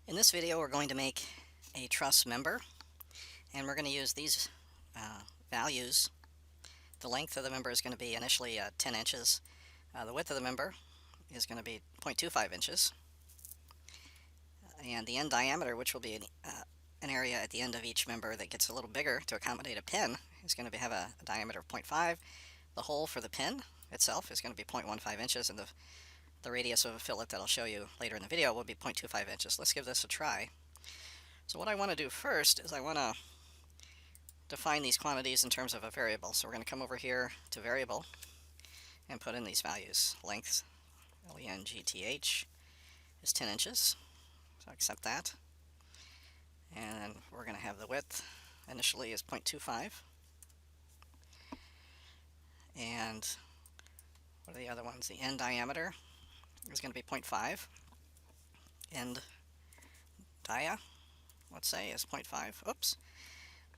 In this video, we're going to make a truss member, and we're going to use these values. The length of the member is going to be initially 10 inches. The width of the member is going to be 0.25 inches. And the end diameter, which will be an area at the end of each member that gets a little bigger to accommodate a pin, is going to have a diameter of 0.5. The hole for the pin itself is going to be 0.15 inches, and the radius of a fillet that I'll show you later in the video will be 0.25 inches. Let's give this a try. So what I want to do first is I want to define these quantities in terms of a variable. So we're going to come over here to variable and put in these values. Length, Length, is 10 inches. So accept that. And then we're going to have the width initially is 0.25. And what are the other ones? The end diameter is going to be 0.5. End dia, let's say, is 0.5. Oops.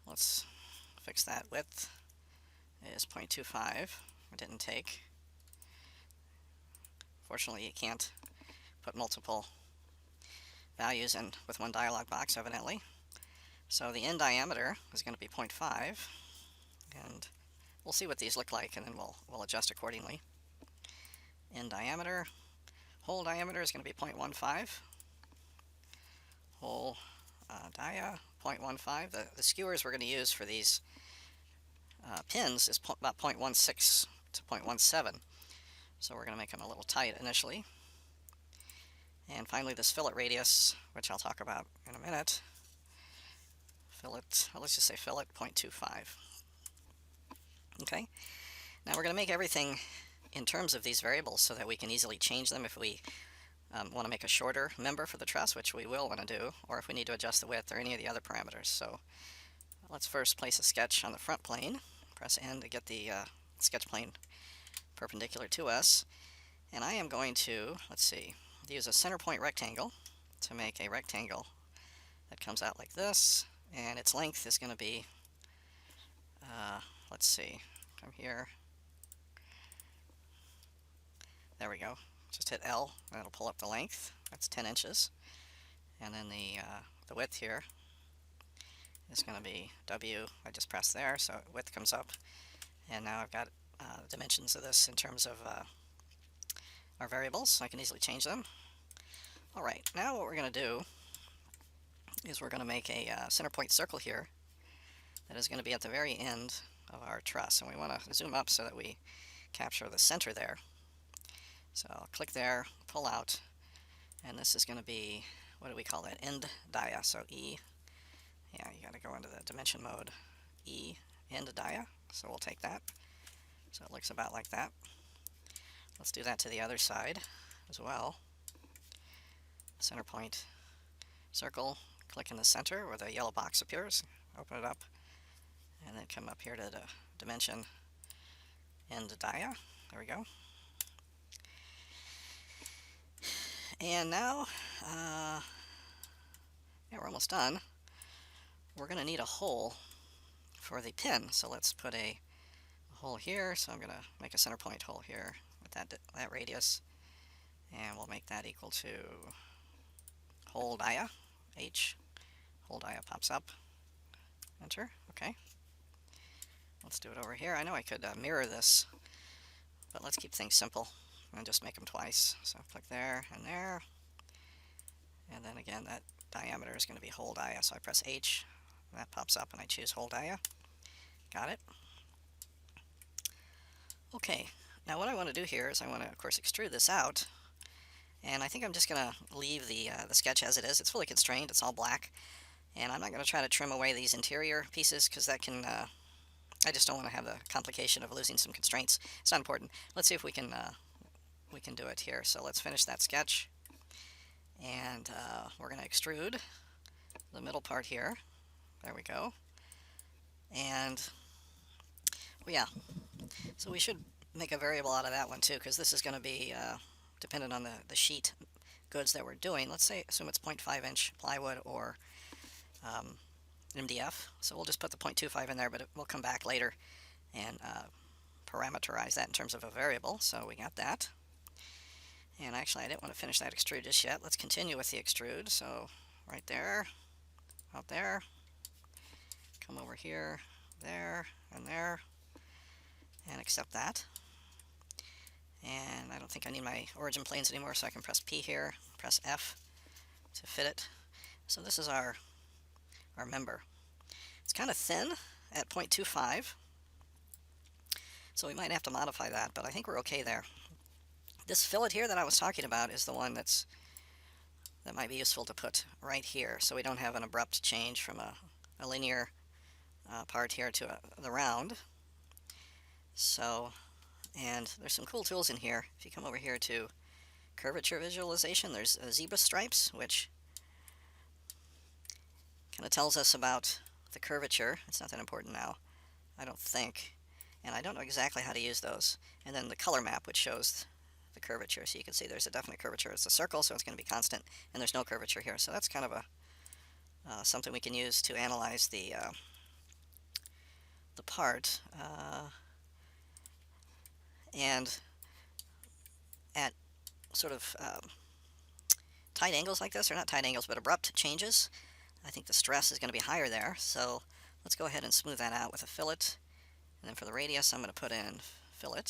Let's fix that. Width is 0.25. It didn't take. Fortunately, you can't put multiple values in with one dialog box, evidently. So the end diameter is going to be 0.5, and we'll see what these look like, and then we'll adjust accordingly. End diameter, hole diameter is going to be 0.15. Hole dia, 0.15. The skewers we're going to use for these pins is about 0.16 to 0.17. So we're going to make them a little tight initially. And finally, this fillet radius, which I'll talk about in a minute. Fillet, let's just say fillet 0.25. Okay. Now we're going to make everything in terms of these variables so that we can easily change them if we want to make a shorter member for the truss, which we will want to do, or if we need to adjust the width or any of the other parameters. So let's first place a sketch on the front plane. Press N to get the sketch plane perpendicular to us. And I am going to, let's see, use a center point rectangle to make a rectangle that comes out like this. And its length is going to be, let's see, come here. There we go. Just hit L, and it'll pull up the length. That's 10 inches. And then the width here is going to be W. I just pressed there, so width comes up. And now I've got the dimensions of this in terms of our variables, so I can easily change them. All right, now what we're going to do is we're going to make a center point circle here that is going to be at the very end of our truss. And we want to zoom up so that we capture the center there. So I'll click there, pull out, and this is going to be, what do we call that? End dia, so E. Yeah, you got to go into the dimension mode. E, end dia, so we'll take that. So it looks about like that. Let's do that to the other side as well. Center point circle, click in the center where the yellow box appears, open it up, and then come up here to the dimension end dia. There we go. And now, yeah, we're almost done. We're going to need a hole for the pin. So let's put a hole here. So I'm going to make a center point hole here with that radius. And we'll make that equal to hole dia, H. Hole dia pops up. Enter. Okay. Let's do it over here. I know I could mirror this, but let's keep things simple and just make them twice. So click there, and then again that diameter is going to be hole dia, so I press H, and that pops up, and I choose hole dia. Got it? Okay, now what I want to do here is I want to, of course, extrude this out, and I think I'm just going to leave the sketch as it is. It's fully constrained, it's all black, and I'm not going to try to trim away these interior pieces because that can, I just don't want to have the complication of losing some constraints. It's not important. Let's see if we can do it here. So let's finish that sketch, and we're going to extrude the middle part here. There we go. And well, yeah, so we should make a variable out of that one too, because this is going to be dependent on the sheet goods that we're doing. Let's say assume it's 0.5 inch plywood or MDF. So we'll just put the 0.25 in there, but we'll come back later and parameterize that in terms of a variable. So we got that. And actually, I didn't want to finish that extrude just yet. Let's continue with the extrude. So right there, out there, come over here, there, and accept that. And I don't think I need my origin planes anymore, so I can press P here, press F to fit it. So this is our member. It's kind of thin at 0.25, so we might have to modify that, but I think we're okay there. This fillet here that I was talking about is the one that might be useful to put right here, so we don't have an abrupt change from a linear part here to the round. So, and there's some cool tools in here. If you come over here to curvature visualization, there's zebra stripes, which kind of tells us about the curvature. It's not that important now, I don't think, and I don't know exactly how to use those. And then the color map, which shows the curvature, so you can see there's a definite curvature. It's a circle, so it's going to be constant, and there's no curvature here. So that's kind of a something we can use to analyze the part. And at sort of tight angles like this, or not tight angles, but abrupt changes, I think the stress is going to be higher there. So let's go ahead and smooth that out with a fillet. And then for the radius, I'm going to put in fillet.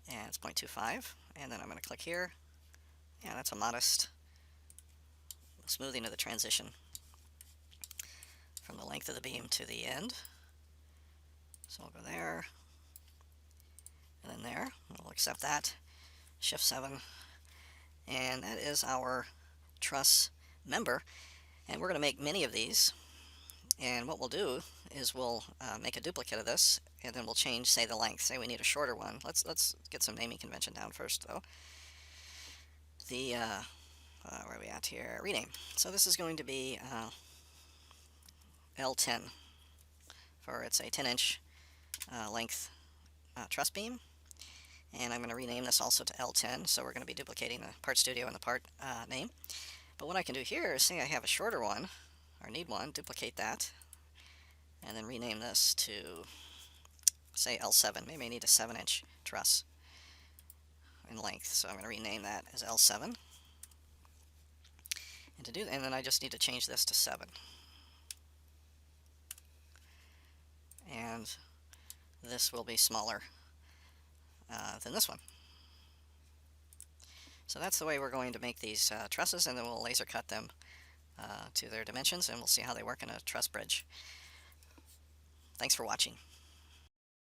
And it's 0.25. And then I'm going to click here. Yeah, that's a modest smoothing of the transition from the length of the beam to the end. So I'll go there, and then there. We'll accept that. Shift 7. And that is our truss member. And we're going to make many of these. And what we'll do is we'll make a duplicate of this, and then we'll change, say, the length. Say we need a shorter one. Let's get some naming convention down first, though. The where are we at here? Rename. So this is going to be L10, for it's a 10-inch length truss beam. And I'm going to rename this also to L10, so we're going to be duplicating the part studio and the part name. But what I can do here is say I have a shorter one, or need one, duplicate that, and then rename this to, say, L7. Maybe I need a 7-inch truss in length, so I'm going to rename that as L7. And then I just need to change this to 7. And this will be smaller than this one. So that's the way we're going to make these trusses, and then we'll laser cut them to their dimensions, and we'll see how they work in a truss bridge. Thanks for watching.